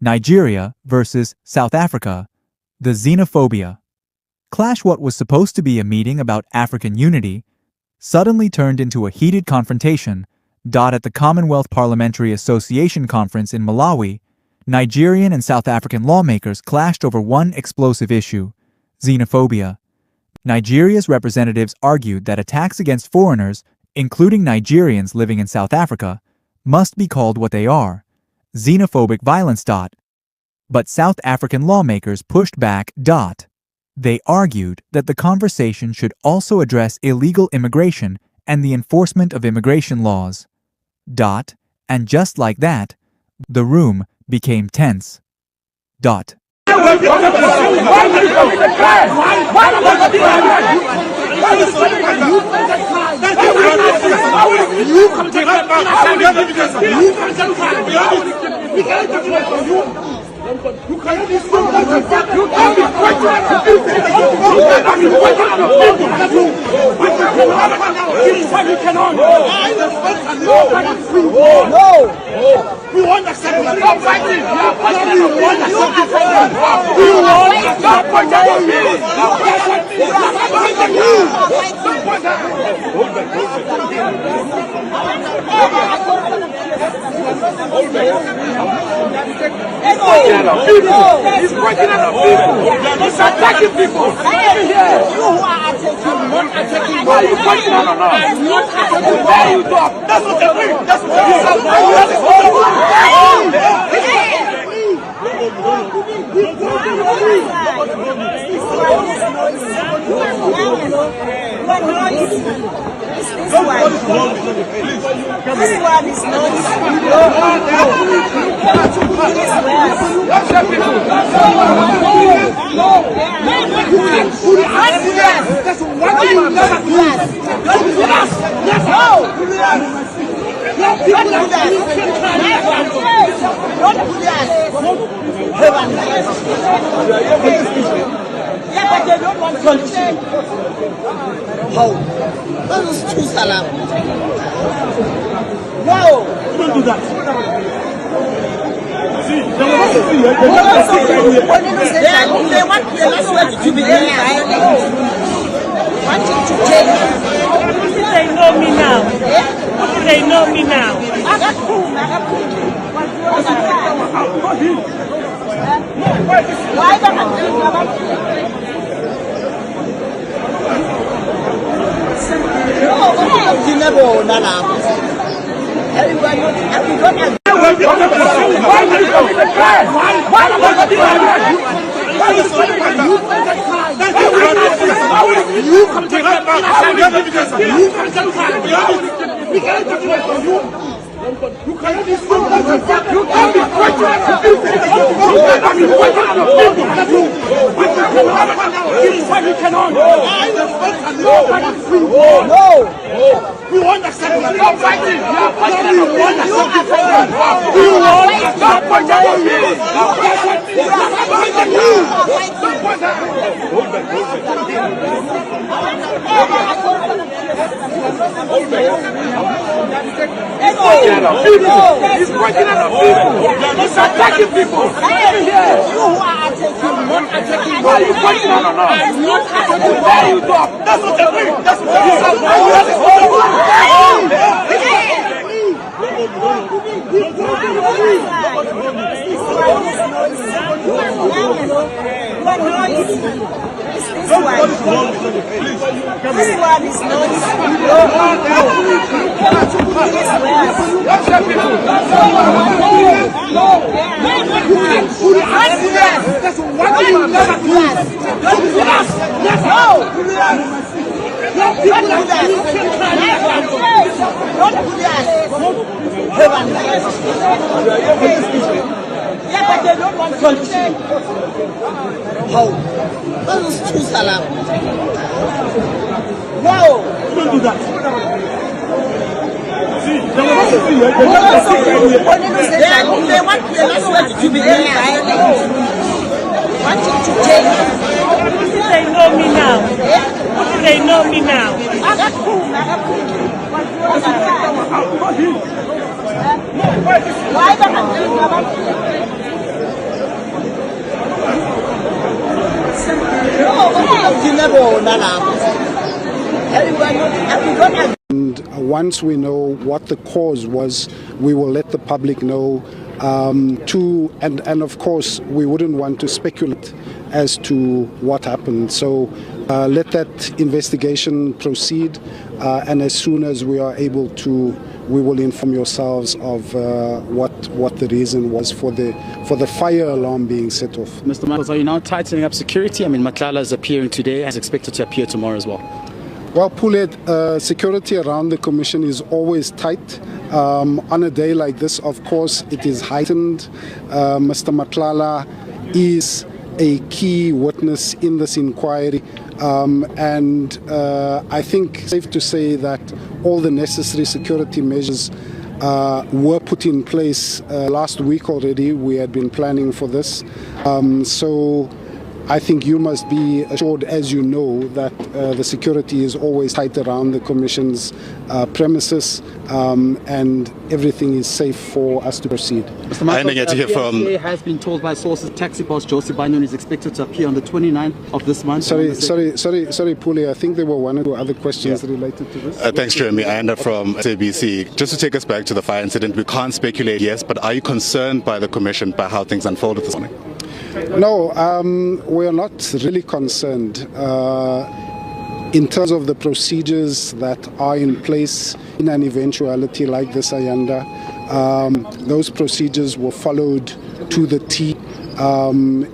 Nigeria versus South Africa, the xenophobia. Clash. What was supposed to be a meeting about African unity suddenly turned into a heated confrontation. At the Commonwealth Parliamentary Association conference in Malawi, Nigerian and South African lawmakers clashed over one explosive issue: xenophobia. Nigeria's representatives argued that attacks against foreigners, including Nigerians living in South Africa, must be called what they are: xenophobic violence. But South African lawmakers pushed back. They argued that the conversation should also address illegal immigration and the enforcement of immigration laws. And just like that, the room became tense. You can't be so you can't be we want to settle it. Stop fighting. We want to settle it. We want to stop He's breaking out of people. He's attacking people. You who are attacking, not attacking. Why are you fighting on now? I'm not attacking. Why are you talk? That's what they mean. That's what yeah, but they don't want solution. How? That is too salam. No, don't do that. See, they want the last word to be wanting to change. They know me now. They know me now. Why you can't be so you can't be we want to settle it. Stop fighting. We want to He's breaking out of people. He's attacking people. You who are attacking, not attacking. Why are you fighting on now? I'm not attacking. Why are you talk? That's what they mean. That's yeah, but they don't want solution. How? That is too salam. No, don't do that. See, they want the last word to be wanting to change. They know me now. They know me now. Why And once we know what the cause was, we will let the public know. And of course, we wouldn't want to speculate as to what happened. So let that investigation proceed, and as soon as we are able to, we will inform yourselves of what the reason was for the fire alarm being set off. Mr. Michaels, are you now tightening up security? I mean, Matlala is appearing today, as expected to appear tomorrow as well. Well, Pule, security around the commission is always tight. On a day like this, of course, it is heightened. Mr. Matlala is a key witness in this inquiry. And I think it's safe to say that all the necessary security measures were put in place last week already. We had been planning for this. So I think you must be assured, as you know, that the security is always tight around the Commission's premises, and everything is safe for us to proceed. Mr. Michael, PSA has been told by sources taxi boss Joseph Banyon is expected to appear on the 29th of this month. Sorry, Pule, I think there were one or two other questions related to this. Thanks, Jeremy. I end up from SABC. Just to take us back to the fire incident, we can't speculate, yes, but are you concerned by the Commission, by how things unfolded this morning? No, we are not really concerned. In terms of the procedures that are in place in an eventuality like this, Ayanda, those procedures were followed to the T.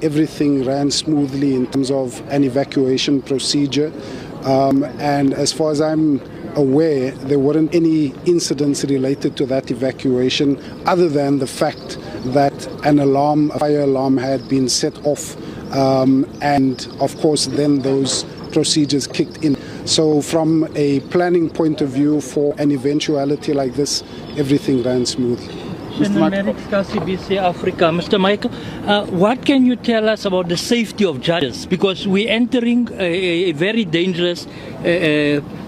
Everything ran smoothly in terms of an evacuation procedure. And as far as I'm aware, there weren't any incidents related to that evacuation other than the fact that a fire alarm had been set off, and of course then those procedures kicked in. So from a planning point of view for an eventuality like this, everything ran smoothly. CBC Africa. Mr. Michael, what can you tell us about the safety of judges? Because we're entering a very dangerous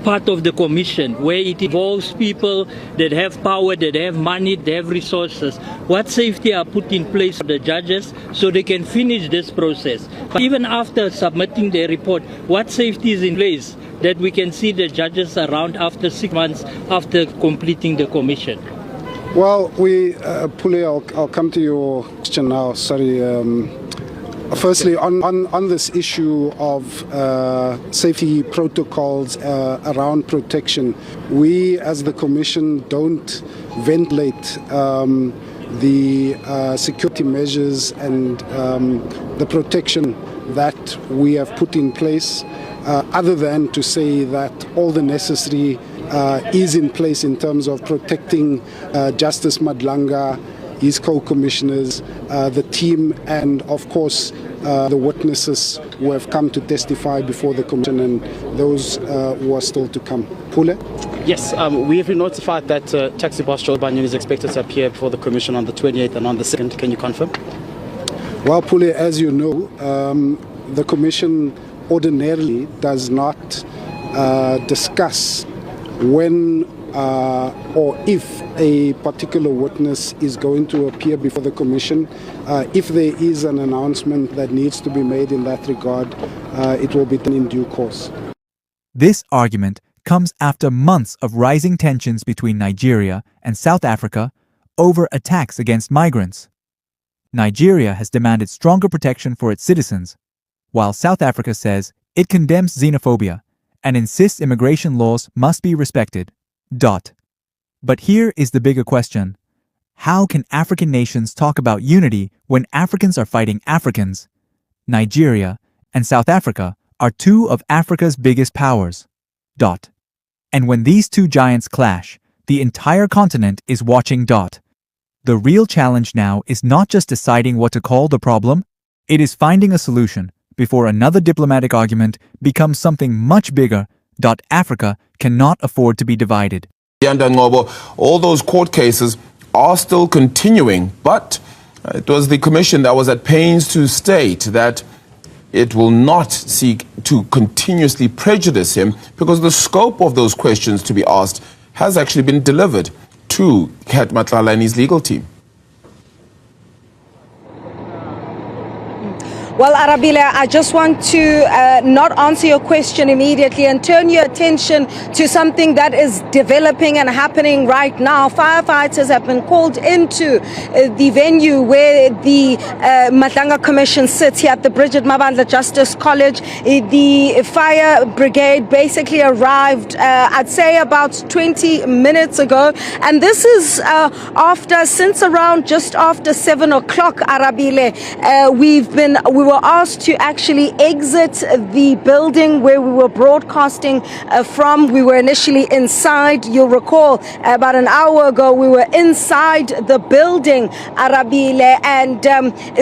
part of the commission where it involves people that have power, that have money, that have resources. What safety are put in place for the judges so they can finish this process? But even after submitting their report, what safety is in place that we can see the judges around after 6 months after completing the commission? Well, Pule, I'll come to your question now. Sorry. Firstly, on this issue of safety protocols around protection, we as the Commission don't ventilate the security measures and the protection that we have put in place, other than to say that all the necessary is in place in terms of protecting Justice Madlanga, his co-commissioners, the team, and of course the witnesses who have come to testify before the commission, and those who are still to come. Pule? Yes, we have been notified that taxi boss Joseph Banyon is expected to appear before the commission on the 28th and on the 2nd. Can you confirm? Well, Pule, as you know, the commission ordinarily does not discuss when or if a particular witness is going to appear before the commission. If there is an announcement that needs to be made in that regard, it will be done in due course. This argument comes after months of rising tensions between Nigeria and South Africa over attacks against migrants. Nigeria has demanded stronger protection for its citizens, while South Africa says it condemns xenophobia and insists immigration laws must be respected. But here is the bigger question. How can African nations talk about unity when Africans are fighting Africans? Nigeria and South Africa are two of Africa's biggest powers. And when these two giants clash, the entire continent is watching. The real challenge now is not just deciding what to call the problem, it is finding a solution before another diplomatic argument becomes something much bigger. Africa cannot afford to be divided. All those court cases are still continuing, but it was the Commission that was at pains to state that it will not seek to continuously prejudice him because the scope of those questions to be asked has actually been delivered to Kat Matlala and his legal team. Well, Arabile, I just want to not answer your question immediately and turn your attention to something that is developing and happening right now. Firefighters have been called into the venue where the Matlanga Commission sits here at the Bridget Mabandla Justice College. The fire brigade basically arrived, I'd say about 20 minutes ago. And this is since around just after 7 o'clock, Arabile, we were asked to actually exit the building where we were broadcasting from. We were initially inside. You'll recall about an hour ago we were inside the building, Arabile, and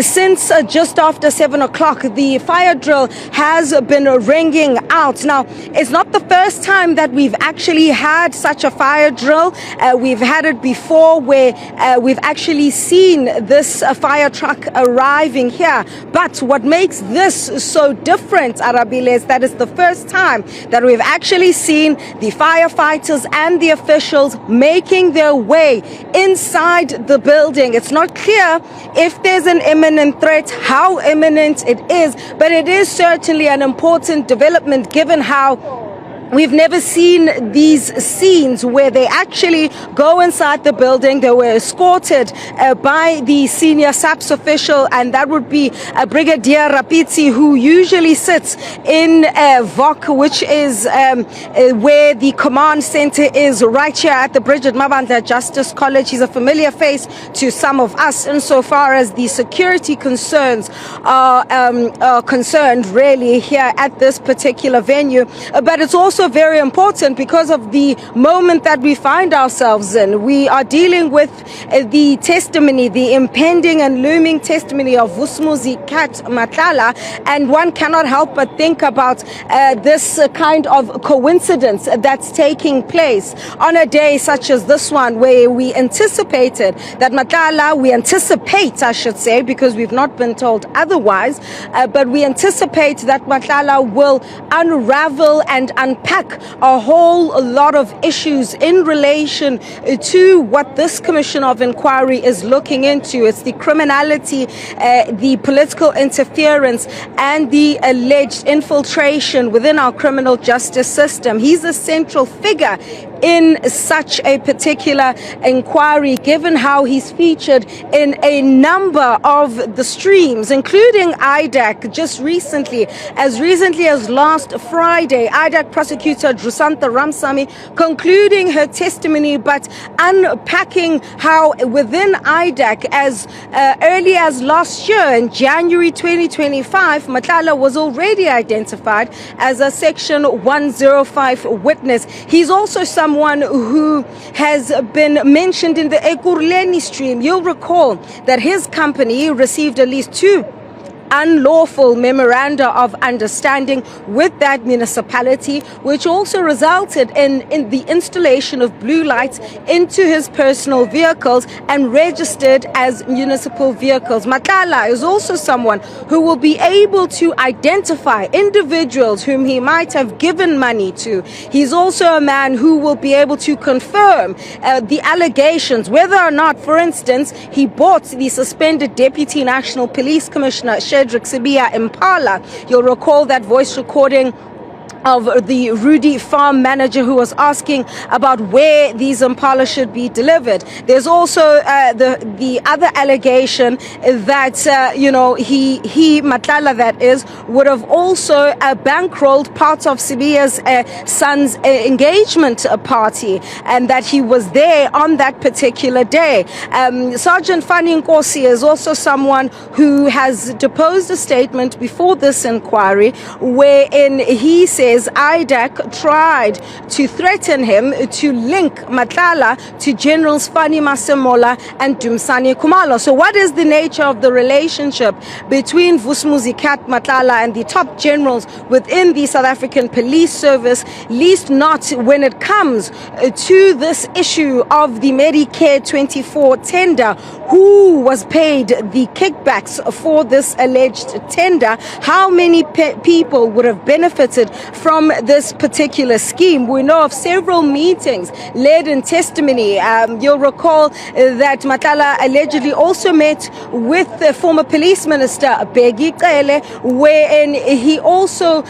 since just after 7 o'clock the fire drill has been ringing out. Now, it's not the first time that we've actually had such a fire drill. We've had it before where we've actually seen this fire truck arriving here. But what makes this so different, Arabile, is that it's the first time that we've actually seen the firefighters and the officials making their way inside the building. It's not clear if there's an imminent threat, how imminent it is, but it is certainly an important development given how we've never seen these scenes where they actually go inside the building. They were escorted by the senior SAPS official, and that would be Brigadier Rapitsi, who usually sits in VOC, which is where the command center is, right here at the Bridget Mabandla Justice College. He's a familiar face to some of us insofar as the security concerns are concerned, really, here at this particular venue. But it's also very important because of the moment that we find ourselves in. We are dealing with the testimony, the impending and looming testimony of Vusumuzi Kat Matlala, and one cannot help but think about this kind of coincidence that's taking place on a day such as this one, where we anticipated that Matlala, I should say, because we've not been told otherwise, but we anticipate that Matlala will unravel and unpack a whole lot of issues in relation to what this Commission of Inquiry is looking into. It's the criminality, the political interference, and the alleged infiltration within our criminal justice system. He's a central figure in such a particular inquiry, given how he's featured in a number of the streams, including IDAC. Just recently as last Friday, IDAC prosecutor Drusanta Ramsamy concluding her testimony, but unpacking how within IDAC, as early as last year in January 2025, Matlala was already identified as a Section 105 witness. He's also someone who has been mentioned in the Ekurhuleni stream. You'll recall that his company received at least 2 unlawful memoranda of understanding with that municipality, which also resulted in the installation of blue lights into his personal vehicles and registered as municipal vehicles. Matlala is also someone who will be able to identify individuals whom he might have given money to. He's also a man who will be able to confirm the allegations, whether or not, for instance, he bought the suspended Deputy National Police Commissioner Shedrick Sibia Impala. You'll recall that voice recording of the Rudy farm manager who was asking about where these Impala should be delivered. There's also the other allegation that he Matlala, that is, would have also bankrolled part of Sibia's son's engagement party, and that he was there on that particular day. Sergeant Fanny Nkosi is also someone who has deposed a statement before this inquiry, wherein he says IDAC tried to threaten him to link Matlala to Generals Fani Masemola and Dumsani Kumalo. So what is the nature of the relationship between Vusumuzi Kat Matlala and the top generals within the South African Police Service, least not when it comes to this issue of the Medicare 24 tender? Who was paid the kickbacks for this alleged tender? How many people would have benefited from this particular scheme. We know of several meetings led in testimony. You'll recall that Matlala allegedly also met with the former police minister, Bheki Cele, wherein he also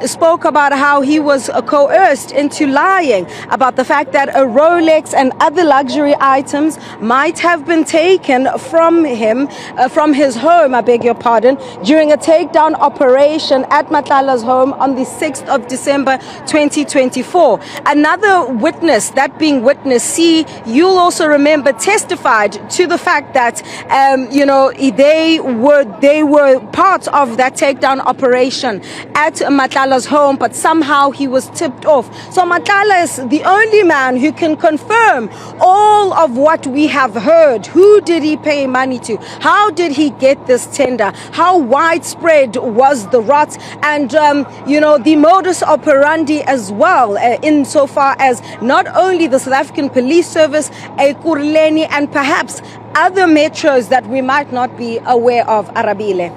spoke about how he was coerced into lying about the fact that a Rolex and other luxury items might have been taken from him, from his home, I beg your pardon, during a takedown operation at Matlala's home on the 6th of December 2024. Another witness, that being witness C, you'll also remember, testified to the fact that they were part of that takedown operation at Matlala's home, but somehow he was tipped off. So Matlala is the only man who can confirm all of what we have heard. Who did he pay money to? How did he get this tender? How widespread was the rot? And the modus operandi as well, insofar as not only the South African Police Service, Ekurhuleni, and perhaps other metros that we might not be aware of, Arabile.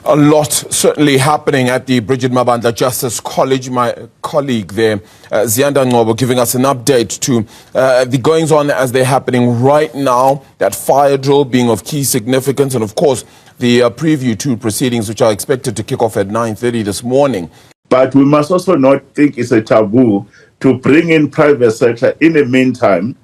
A lot certainly happening at the Bridget Mabandla Justice College. My colleague there, Ziyanda Ngobo, giving us an update to the goings-on as they're happening right now, that fire drill being of key significance, and of course the preview to proceedings which are expected to kick off at 9:30 this morning. But we must also not think it's a taboo to bring in private sector in the meantime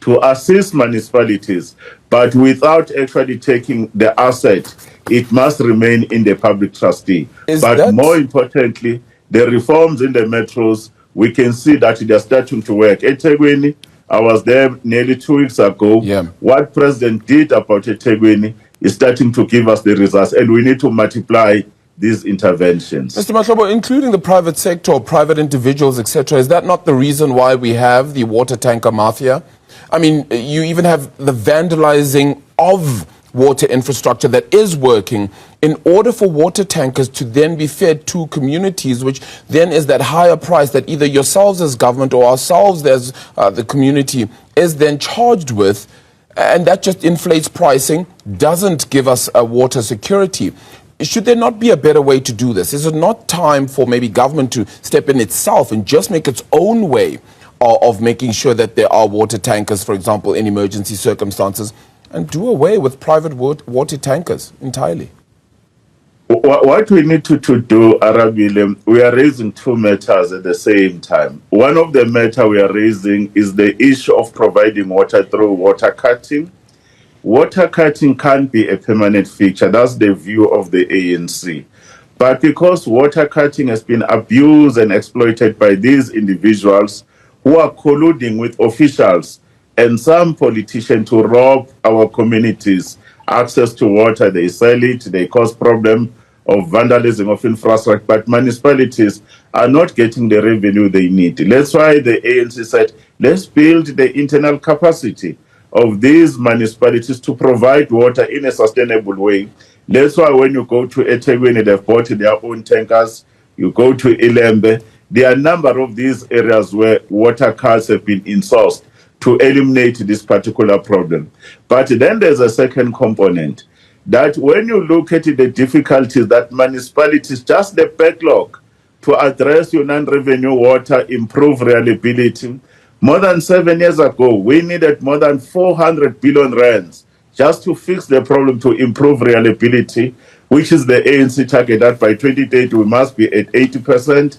to assist municipalities, but without actually taking the asset. It must remain in the public trustee. But more importantly, the reforms in the metros, we can see that they are starting to work. eThekwini, I was there nearly 2 weeks ago. Yeah. What President did about eThekwini is starting to give us the results, and we need to multiply these interventions. Mr. Mahlobo, including the private sector or private individuals, etc., is that not the reason why we have the water tanker mafia? I mean, you even have the vandalizing of water infrastructure that is working in order for water tankers to then be fed to communities, which then is that higher price that either yourselves as government or ourselves as the community is then charged with, and that just inflates pricing, doesn't give us water security. Should there not be a better way to do this? Is it not time for maybe government to step in itself and just make its own way of making sure that there are water tankers, for example, in emergency circumstances, and do away with private water tankers entirely? What we need to do, Arabile, we are raising two matters at the same time. One of the matters we are raising is the issue of providing water through water cutting. Water cutting can't be a permanent feature. That's the view of the ANC. But because water cutting has been abused and exploited by these individuals who are colluding with officials and some politicians to rob our communities access to water, they sell it, they cause problem of vandalism of infrastructure, but municipalities are not getting the revenue they need. That's why the ANC said, let's build the internal capacity of these municipalities to provide water in a sustainable way. That's why when you go to eThekwini, they've bought their own tankers. You go to Ilembe, there are a number of these areas where water cards have been insourced to eliminate this particular problem. But then there's a second component, that when you look at the difficulties that municipalities, just the backlog to address your non-revenue water, improve reliability. More than 7 years ago, we needed more than 400 billion rands just to fix the problem, to improve reliability, which is the ANC target that by 2030 we must be at 80%.